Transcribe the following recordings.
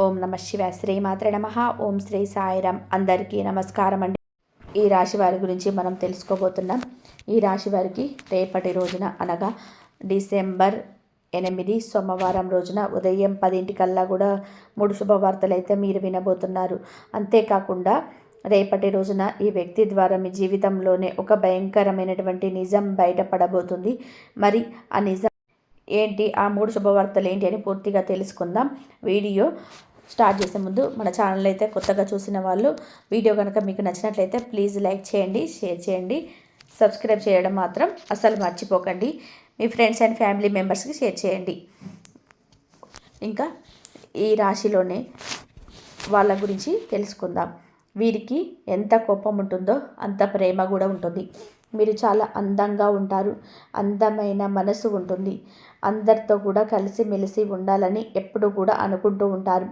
ఓం నమ శివాయ. శ్రీమాత్రే నమః. ఓం శ్రీ సాయిరామ్. అందరికీ నమస్కారం అండి. ఈ రాశి వారి గురించి మనం తెలుసుకోబోతున్నాం. ఈ రాశి వారికి రేపటి రోజున అనగా డిసెంబర్ 8 సోమవారం రోజున ఉదయం 10 కూడా 3 శుభవార్తలు అయితే మీరు వినబోతున్నారు. అంతేకాకుండా రేపటి రోజున ఈ వ్యక్తి ద్వారా మీ జీవితంలోనే ఒక భయంకరమైనటువంటి నిజం బయటపడబోతుంది. మరి ఆ నిజం ఏంటి, ఆ 3 శుభవార్తలు ఏంటి అని పూర్తిగా తెలుసుకుందాం. వీడియో స్టార్ట్ చేసే ముందు మన ఛానల్ అయితే కొత్తగా చూసిన వాళ్ళు వీడియో కనుక మీకు నచ్చినట్లయితే ప్లీజ్ లైక్ చేయండి, షేర్ చేయండి, సబ్స్క్రైబ్ చేయడం మాత్రం అస్సలు మర్చిపోకండి. మీ ఫ్రెండ్స్ అండ్ ఫ్యామిలీ మెంబర్స్కి షేర్ చేయండి. ఇంకా ఈ రాశిలోనే వాళ్ళ గురించి తెలుసుకుందాం. వీరికి ఎంత కోపం ఉంటుందో అంత ప్రేమ కూడా ఉంటుంది. మీరు చాలా అందంగా ఉంటారు, అందమైన మనసు ఉంటుంది. అందరితో కూడా కలిసిమెలిసి ఉండాలని ఎప్పుడు కూడా అనుకుంటూ ఉంటారు.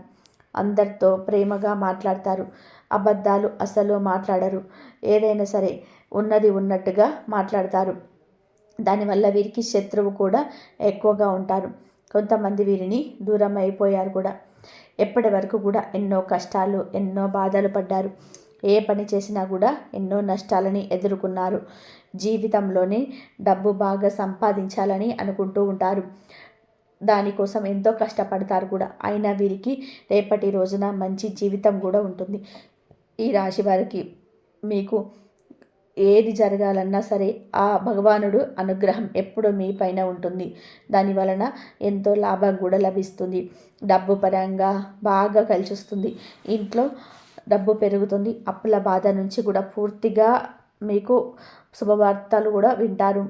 అందరితో ప్రేమగా మాట్లాడతారు. అబద్ధాలు అసలు మాట్లాడరు. ఏదైనా సరే ఉన్నది ఉన్నట్టుగా మాట్లాడతారు. దానివల్ల వీరికి శత్రువు కూడా ఎక్కువగా ఉంటారు. కొంతమంది వీరిని దూరం అయిపోయారు కూడా. ఎప్పటి వరకు కూడా ఎన్నో కష్టాలు, ఎన్నో బాధలు పడ్డారు. ఏ పని చేసినా కూడా ఎన్నో నష్టాలని ఎదుర్కొన్నారు. జీవితంలోనే డబ్బు బాగా సంపాదించాలని అనుకుంటూ ఉంటారు. దానికోసం ఎంతో కష్టపడతారు కూడా. అయినా వీరికి రేపటి రోజున మంచి జీవితం కూడా ఉంటుంది. ఈ రాశి వారికి మీకు ఏది జరగాలన్నా సరే ఆ భగవానుడు అనుగ్రహం ఎప్పుడు మీ పైన ఉంటుంది. దాని వలన ఎంతో లాభం కూడా లభిస్తుంది. డబ్బు పరంగా బాగా కలిసి వస్తుంది. ఇంట్లో డబ్బు పెరుగుతుంది. అప్పుల బాధ నుంచి కూడా పూర్తిగా మీకు శుభవార్తలు కూడా వింటారు.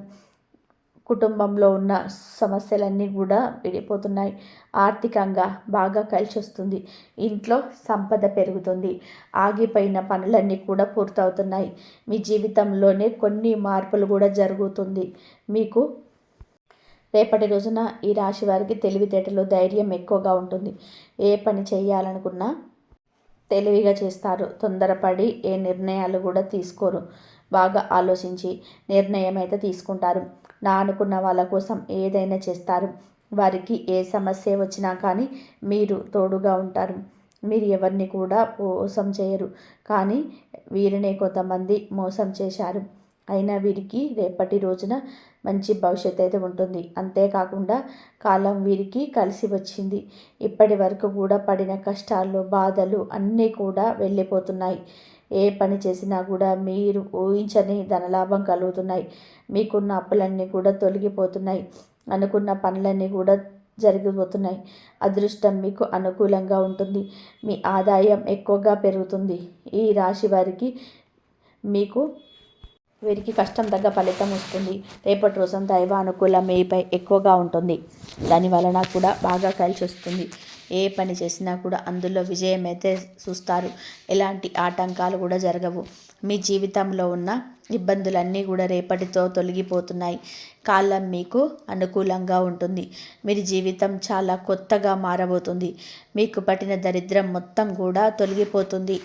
కుటుంబంలో ఉన్న సమస్యలన్నీ కూడా విడిపోతున్నాయి. ఆర్థికంగా బాగా కలిసి వస్తుంది. ఇంట్లో సంపద పెరుగుతుంది. ఆగిపోయిన పనులన్నీ కూడా పూర్తవుతున్నాయి. మీ జీవితంలోనే కొన్ని మార్పులు కూడా జరుగుతుంది. మీకు రేపటి రోజున ఈ రాశి వారికి తెలివితేటలు, ధైర్యం ఎక్కువగా ఉంటుంది. ఏ పని చేయాలనుకున్నా తెలివిగా చేస్తారు. తొందరపడి ఏ నిర్ణయాలు కూడా తీసుకోరు. బాగా ఆలోచించి నిర్ణయం అయితే తీసుకుంటారు. నా అనుకున్న వాళ్ళ కోసం ఏదైనా చేస్తారు. వారికి ఏ సమస్య వచ్చినా కానీ మీరు తోడుగా ఉంటారు. మీరు ఎవరిని కూడా మోసం చేయరు. కానీ వీరినే కొంతమంది మోసం చేశారు. అయినా వీరికి రేపటి రోజున మంచి భవిష్యత్తు అయితే ఉంటుంది. అంతేకాకుండా కాలం వీరికి కలిసి వచ్చింది. ఇప్పటి వరకు కూడా పడిన కష్టాలు, బాధలు అన్నీ కూడా వెళ్ళిపోతున్నాయి. ఏ పని చేసినా కూడా మీరు ఊహించని ధనలాభం కలుగుతున్నాయి. మీకున్న అప్పులన్నీ కూడా తొలగిపోతున్నాయి. అనుకున్న పనులన్నీ కూడా జరిగిపోతున్నాయి. అదృష్టం మీకు అనుకూలంగా ఉంటుంది. మీ ఆదాయం ఎక్కువగా పెరుగుతుంది. ఈ రాశి వారికి వీరికి కష్టం తగ్గ ఫలితం వస్తుంది. రేపటి రోజున దైవ అనుకూలం మీపై ఎక్కువగా ఉంటుంది. దాని వలన కూడా బాగా కలిసి వస్తుంది. ఏ పని చేసినా కూడా అందులో విజయం అయితే చూస్తారు. ఎలాంటి ఆటంకాలు కూడా జరగవు. మీ జీవితంలో ఉన్న ఇబ్బందులన్నీ కూడా రేపటితో తొలగిపోతున్నాయి. కాలం మీకు అనుకూలంగా ఉంటుంది. మీ జీవితం చాలా కొత్తగా మారబోతుంది. మీకు పట్టిన దరిద్రం మొత్తం కూడా తొలగిపోతుంది.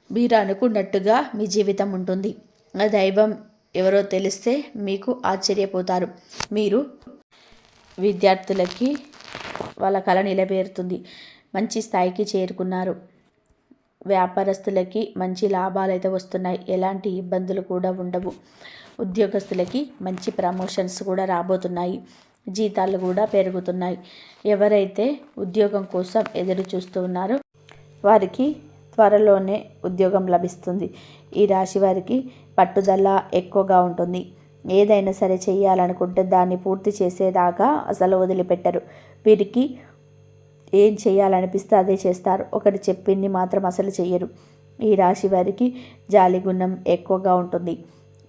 మీరు అనుకున్నట్టుగా మీ జీవితం ఉంటుంది. ఆ దైవం ఎవరో తెలిస్తే మీకు ఆశ్చర్యపోతారు. మీరు విద్యార్థులకి వాళ్ళ కళ నిలబెడుతుంది. మంచి స్థాయికి చేరుకున్నారు. వ్యాపారస్తులకి మంచి లాభాలు అయితే వస్తున్నాయి. ఎలాంటి ఇబ్బందులు కూడా ఉండవు. ఉద్యోగస్తులకి మంచి ప్రమోషన్స్ కూడా రాబోతున్నాయి. జీతాలు కూడా పెరుగుతున్నాయి. ఎవరైతే ఉద్యోగం కోసం ఎదురు చూస్తూ ఉన్నారో వారికి త్వరలోనే ఉద్యోగం లభిస్తుంది. ఈ రాశి వారికి పట్టుదల ఎక్కువగా ఉంటుంది. ఏదైనా సరే చేయాలనుకుంటే దాన్ని పూర్తి చేసేదాకా అసలు వదిలిపెట్టరు. వీరికి ఏం చేయాలనిపిస్తే అదే చేస్తారు. ఒకటి చెప్పింది మాత్రం అసలు చెయ్యరు. ఈ రాశి వారికి జాలి గుణం ఎక్కువగా ఉంటుంది.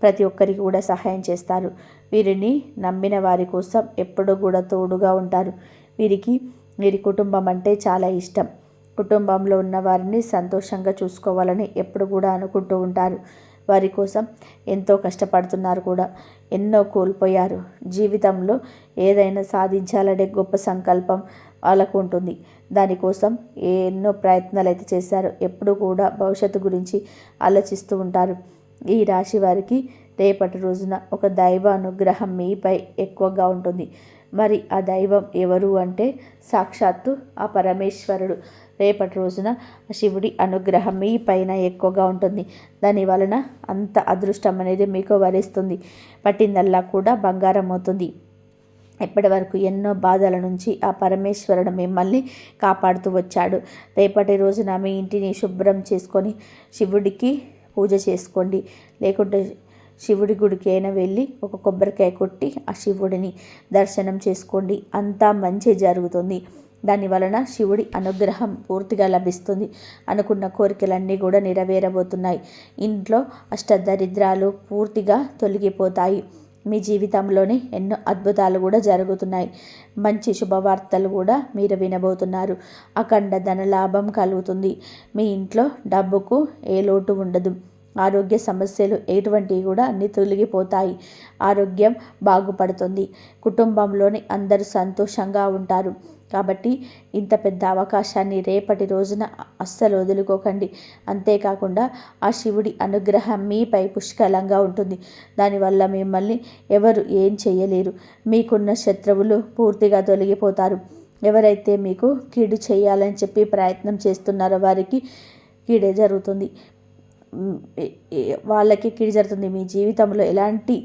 ప్రతి ఒక్కరికి కూడా సహాయం చేస్తారు. వీరిని నమ్మిన వారి కోసం ఎప్పుడూ కూడా తోడుగా ఉంటారు. వీరి కుటుంబం అంటే చాలా ఇష్టం. కుటుంబంలో ఉన్న వారిని సంతోషంగా చూసుకోవాలని ఎప్పుడు కూడా అనుకుంటూ ఉంటారు. వారి కోసం ఎంతో కష్టపడుతున్నారు కూడా. ఎన్నో కోల్పోయారు. జీవితంలో ఏదైనా సాధించాలనే గొప్ప సంకల్పం వాళ్ళకు ఉంటుంది. దానికోసం ఎన్నో ప్రయత్నాలు అయితే చేశారు. ఎప్పుడు కూడా భవిష్యత్తు గురించి ఆలోచిస్తూ ఉంటారు. ఈ రాశి వారికి రేపటి రోజున ఒక దైవ అనుగ్రహం మీపై ఎక్కువగా ఉంటుంది. మరి ఆ దైవం ఎవరు అంటే సాక్షాత్తు ఆ పరమేశ్వరుడు. రేపటి రోజున శివుడి అనుగ్రహం మీ పైన ఎక్కువగా ఉంటుంది. దాని వలన అంత అదృష్టం అనేది మీకు వరిస్తుంది. పట్టిందల్లా కూడా బంగారం అవుతుంది. ఇప్పటి వరకు ఎన్నో బాధల నుంచి ఆ పరమేశ్వరుడు మిమ్మల్ని కాపాడుతూ వచ్చాడు. రేపటి రోజున మీ ఇంటిని శుభ్రం చేసుకొని శివుడికి పూజ చేసుకోండి. లేకుంటే శివుడి గుడికి అయినా వెళ్ళి ఒక కొబ్బరికాయ కొట్టి ఆ శివుడిని దర్శనం చేసుకోండి. అంతా మంచి జరుగుతుంది. దాని వలన శివుడి అనుగ్రహం పూర్తిగా లభిస్తుంది. అనుకున్న కోరికలన్నీ కూడా నెరవేరబోతున్నాయి. ఇంట్లో అష్టదరిద్రాలు పూర్తిగా తొలగిపోతాయి. మీ జీవితంలోనే ఎన్నో అద్భుతాలు కూడా జరుగుతున్నాయి. మంచి శుభవార్తలు కూడా మీరు వినబోతున్నారు. అఖండ ధనలాభం కలుగుతుంది. మీ ఇంట్లో డబ్బుకు ఏ లోటు ఉండదు. ఆరోగ్య సమస్యలు ఎటువంటివి కూడా అన్నీ తొలగిపోతాయి. ఆరోగ్యం బాగుపడుతుంది. కుటుంబంలోని అందరూ సంతోషంగా ఉంటారు. కాబట్టి ఇంత పెద్ద అవకాశాన్ని రేపటి రోజున అస్సలు వదులుకోకండి. అంతేకాకుండా ఆ శివుడి అనుగ్రహం మీపై పుష్కలంగా ఉంటుంది. దానివల్ల మిమ్మల్ని ఎవరు ఏం చేయలేరు. మీకున్న శత్రువులు పూర్తిగా తొలగిపోతారు. ఎవరైతే మీకు కీడు చేయాలని చెప్పి ప్రయత్నం చేస్తున్నారో వారికి కీడే జరుగుతుంది. వాళ్ళకి కీడు జరుగుతుంది. మీ జీవితంలో ఎలాంటి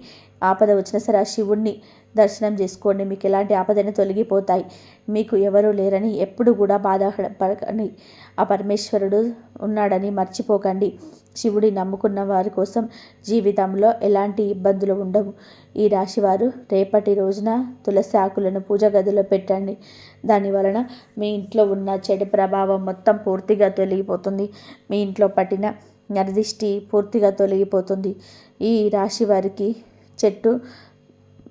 ఆపద వచ్చినా సరే ఆ శివుణ్ణి దర్శనం చేసుకోండి. మీకు ఎలాంటి ఆపదైనా తొలగిపోతాయి. మీకు ఎవరు లేరని ఎప్పుడు కూడా బాధపడకండి. ఆ పరమేశ్వరుడు ఉన్నాడని మర్చిపోకండి. శివుడి నమ్ముకున్న వారి కోసం జీవితంలో ఎలాంటి ఇబ్బందులు ఉండవు. ఈ రాశివారు రేపటి రోజున తులసి ఆకులను పూజ గదిలో పెట్టండి. దాని వలన మీ ఇంట్లో ఉన్న చెడు ప్రభావం మొత్తం పూర్తిగా తొలగిపోతుంది. మీ ఇంట్లో పట్టిన నరదిష్టి పూర్తిగా తొలగిపోతుంది. ఈ రాశి వారికి చెట్టు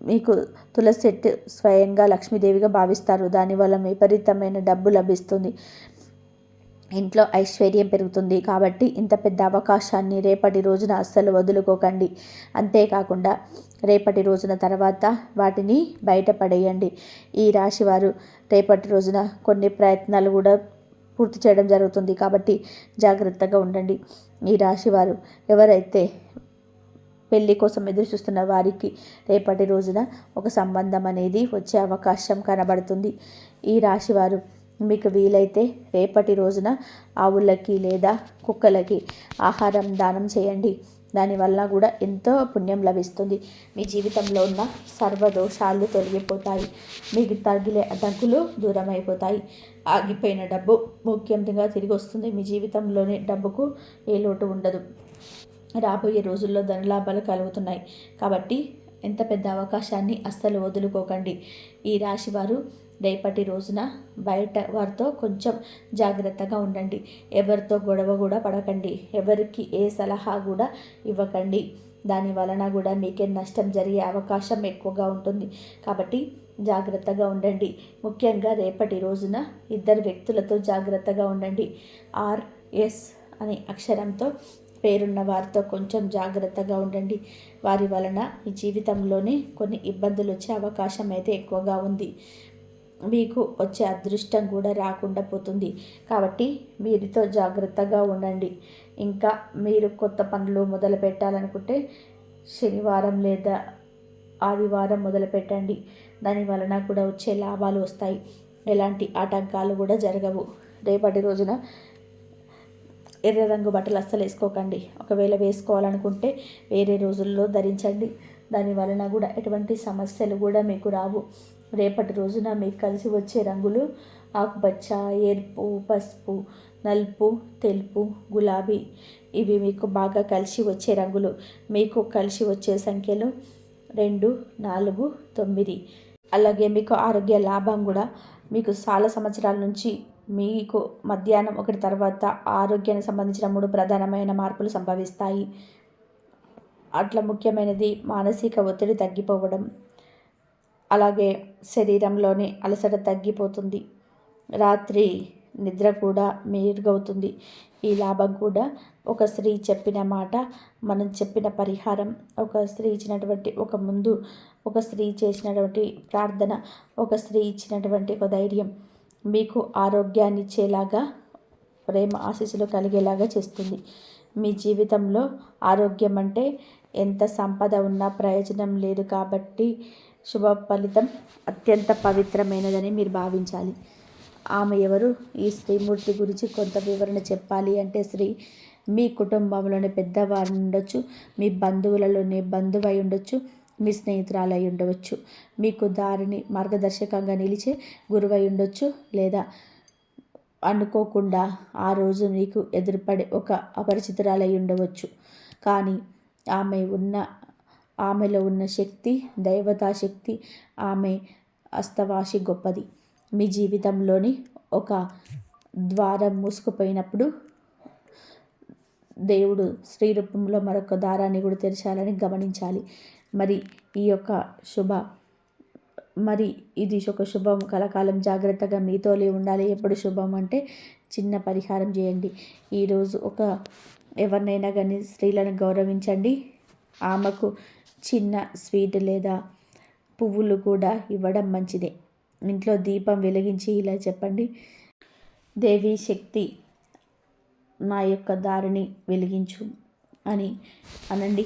మీకు తులసి చెట్టు స్వయంగా లక్ష్మీదేవిగా భావిస్తారు. దానివల్ల విపరీతమైన డబ్బు లభిస్తుంది. ఇంట్లో ఐశ్వర్యం పెరుగుతుంది. కాబట్టి ఇంత పెద్ద అవకాశాన్ని రేపటి రోజున అస్సలు వదులుకోకండి. అంతేకాకుండా రేపటి రోజున తర్వాత వాటిని బయటపడేయండి. ఈ రాశివారు రేపటి రోజున కొన్ని ప్రయత్నాలు కూడా పూర్తి చేయడం జరుగుతుంది. కాబట్టి జాగ్రత్తగా ఉండండి. ఈ రాశివారు ఎవరైతే పెళ్లి కోసం ఎదురు చూస్తున్న వారికి రేపటి రోజున ఒక సంబంధం అనేది వచ్చే అవకాశం కనబడుతుంది. ఈ రాశివారు మీకు వీలైతే రేపటి రోజున ఆవులకి లేదా కుక్కలకి ఆహారం దానం చేయండి. దానివల్ల కూడా ఎంతో పుణ్యం లభిస్తుంది. మీ జీవితంలో ఉన్న సర్వదోషాలు తొలగిపోతాయి. మీకు తగిలే అడ్డంకులు దూరం అయిపోతాయి. ఆగిపోయిన డబ్బు ముఖ్యంగా తిరిగి వస్తుంది. మీ జీవితంలోని డబ్బుకు ఏ లోటు ఉండదు. రాబోయే రోజుల్లో ధనలాభాలు కలుగుతున్నాయి. కాబట్టి ఎంత పెద్ద అవకాశాన్ని అస్సలు వదులుకోకండి. ఈ రాశివారు రేపటి రోజున బయట వారితో కొంచెం జాగ్రత్తగా ఉండండి. ఎవరితో గొడవ కూడా పడకండి. ఎవరికి ఏ సలహా కూడా ఇవ్వకండి. దాని వలన కూడా మీకే నష్టం జరిగే అవకాశం ఎక్కువగా ఉంటుంది. కాబట్టి జాగ్రత్తగా ఉండండి. ముఖ్యంగా రేపటి రోజున ఇద్దరు వ్యక్తులతో జాగ్రత్తగా ఉండండి. RS అనే అక్షరంతో పేరున్న వారితో కొంచెం జాగ్రత్తగా ఉండండి. వారి వలన మీ జీవితంలోనే కొన్ని ఇబ్బందులు వచ్చే అవకాశం అయితే ఎక్కువగా ఉంది. మీకు వచ్చే అదృష్టం కూడా రాకుండా పోతుంది. కాబట్టి వీరితో జాగ్రత్తగా ఉండండి. ఇంకా మీరు కొత్త పనులు మొదలు పెట్టాలనుకుంటే శనివారం లేదా ఆదివారం మొదలు పెట్టండి. దాని వలన కూడా వచ్చే లాభాలు వస్తాయి. ఎలాంటి ఆటంకాలు కూడా జరగవు. రేపటి రోజున ఎర్ర రంగు బట్టలు అస్సలు వేసుకోకండి. ఒకవేళ వేసుకోవాలనుకుంటే వేరే రోజుల్లో ధరించండి. దాని వలన కూడా ఎటువంటి సమస్యలు కూడా మీకు రావు. రేపటి రోజున మీకు కలిసి వచ్చే రంగులు ఆకుపచ్చ, ఎరుపు, పసుపు, నలుపు, తెలుపు, గులాబీ. ఇవి మీకు బాగా కలిసి వచ్చే రంగులు. మీకు కలిసి వచ్చే సంఖ్యలు 2, 4, 9. అలాగే మీకు ఆరోగ్య లాభం కూడా మీకు చాలా సంవత్సరాల నుంచి మీకు మధ్యాహ్నం 1 తర్వాత ఆరోగ్యానికి సంబంధించిన 3 ప్రధానమైన మార్పులు సంభవిస్తాయి. అట్లా ముఖ్యమైనది మానసిక ఒత్తిడి తగ్గిపోవడం, అలాగే శరీరంలోని అలసట తగ్గిపోతుంది. రాత్రి నిద్ర కూడా మెరుగవుతుంది. ఈ లాభం కూడా ఒక స్త్రీ చెప్పిన మాట, మనం చెప్పిన పరిహారం, ఒక స్త్రీ ఇచ్చినటువంటి ఒక స్త్రీ చేసినటువంటి ప్రార్థన, ఒక స్త్రీ ఇచ్చినటువంటి ఒక ధైర్యం మీకు ఆరోగ్యాన్ని ఇచ్చేలాగా, ప్రేమ ఆశీస్సులు కలిగేలాగా చేస్తుంది. మీ జీవితంలో ఆరోగ్యం అంటే ఎంత సంపద ఉన్నా ప్రయోజనం లేదు. కాబట్టి శుభ ఫలితం అత్యంత పవిత్రమైనదని మీరు భావించాలి. ఆమె ఎవరు? ఈ శ్రీమూర్తి గురించి కొంత వివరణ చెప్పాలి అంటే మీ కుటుంబంలోని పెద్దవారు ఉండొచ్చు, మీ బంధువులలోనే బంధువై ఉండొచ్చు, మీ స్నేహితురాలై ఉండవచ్చు, మీకు దారిని మార్గదర్శకంగా నిలిచే గురువై ఉండొచ్చు, లేదా అనుకోకుండా ఆ రోజు మీకు ఎదురుపడే ఒక అపరిచితురాలై ఉండవచ్చు. కానీ ఆమెలో ఉన్న శక్తి, దైవతా శక్తి, ఆమె అస్తవాసి గొప్పది. మీ జీవితంలోని ఒక ద్వారం మూసుకుపోయినప్పుడు దేవుడు స్త్రీ రూపంలో మరొక దారాన్ని కూడా తెరచాలని గమనించాలి. మరి ఇది ఒక శుభం. కలకాలం జాగ్రత్తగా మీతోనే ఉండాలి. ఎప్పుడు శుభం అంటే చిన్న పరిహారం చేయండి. ఈరోజు ఎవరినైనా కానీ స్త్రీలను గౌరవించండి. ఆమెకు చిన్న స్వీట్ లేదా పువ్వులు కూడా ఇవ్వడం మంచిదే. ఇంట్లో దీపం వెలిగించి ఇలా చెప్పండి: దేవి శక్తి, నా యొక్క దారిని వెలిగించు అని అనండి.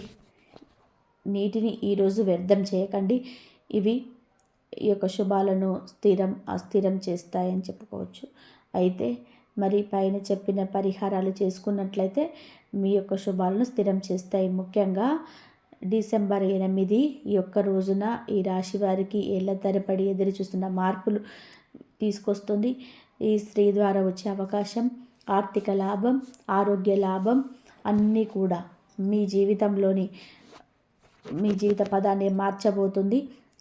నీటిని ఈరోజు వ్యర్థం చేయకండి. ఇవి ఈ యొక్క శుభాలను అస్థిరం చేస్తాయని చెప్పుకోవచ్చు. అయితే మరి పైన చెప్పిన పరిహారాలు చేసుకున్నట్లయితే మీ యొక్క శుభాలను స్థిరం చేస్తాయి. ముఖ్యంగా డిసెంబర్ 8 ఈ యొక్క రోజున ఈ రాశి వారికి ఏళ్ల తరబడి ఎదురు చూస్తున్న మార్పులు తీసుకొస్తుంది. ఈ స్త్రీ ద్వారా వచ్చే అవకాశం, ఆర్థిక లాభం, ఆరోగ్య లాభం అన్నీ కూడా మీ జీవిత పదాన్ని మార్చబోతుంది.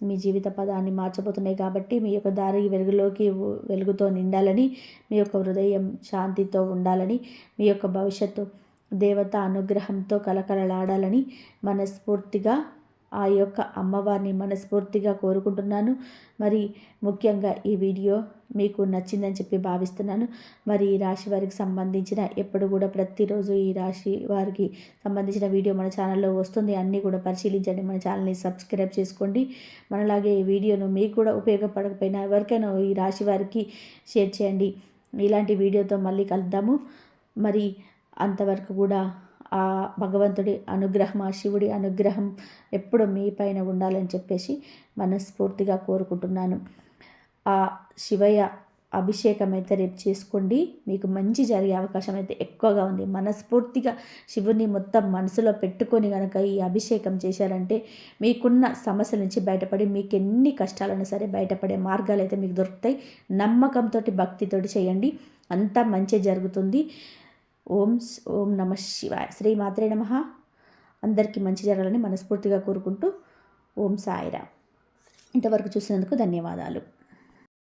మీ జీవిత పదాన్ని మార్చబోతున్నాయి కాబట్టి మీ యొక్క దారి వెలుగుతో నిండాలని, మీ యొక్క హృదయం శాంతితో ఉండాలని, మీ యొక్క భవిష్యత్తు దేవత అనుగ్రహంతో కలకలలాడాలని మనస్ఫూర్తిగా ఆ యొక్క అమ్మవారిని మనస్ఫూర్తిగా కోరుకుంటున్నాను. మరి ముఖ్యంగా ఈ వీడియో మీకు నచ్చిందని చెప్పి భావిస్తున్నాను. మరి ఈ రాశి వారికి సంబంధించిన ఎప్పుడు కూడా ప్రతిరోజు ఈ రాశి వారికి సంబంధించిన వీడియో మన ఛానల్లో వస్తుంది. అన్నీ కూడా పరిశీలించండి. మన ఛానల్ని సబ్స్క్రైబ్ చేసుకోండి. మనలాగే ఈ వీడియోను మీకు కూడా ఉపయోగపడకపోయినా ఎవరికైనా ఈ రాశి వారికి షేర్ చేయండి. ఇలాంటి వీడియోతో మళ్ళీ కలుద్దాము. మరి అంతవరకు కూడా ఆ భగవంతుడి అనుగ్రహం, ఆ శివుడి అనుగ్రహం ఎప్పుడు మీ పైన ఉండాలని చెప్పేసి మనస్ఫూర్తిగా కోరుకుంటున్నాను. ఆ శివయ్య అభిషేకం అయితే రేపు చేసుకోండి. మీకు మంచి జరిగే అవకాశం అయితే ఎక్కువగా ఉంది. మనస్ఫూర్తిగా శివుని మొత్తం మనసులో పెట్టుకొని కనుక ఈ అభిషేకం చేశారంటే మీకున్న సమస్యల నుంచి బయటపడి, మీకు ఎన్ని కష్టాలైనా సరే బయటపడే మార్గాలు అయితే మీకు దొరుకుతాయి. నమ్మకంతో, భక్తితోటి చేయండి, అంతా మంచి జరుగుతుంది. ఓం నమః శివాయ. శ్రీ మాత్రే నమః. అందరికీ మంచి జరగాలని మనస్ఫూర్తిగా కోరుకుంటూ ఓం సాయిరామ్. ఇంతవరకు చూసినందుకు ధన్యవాదాలు.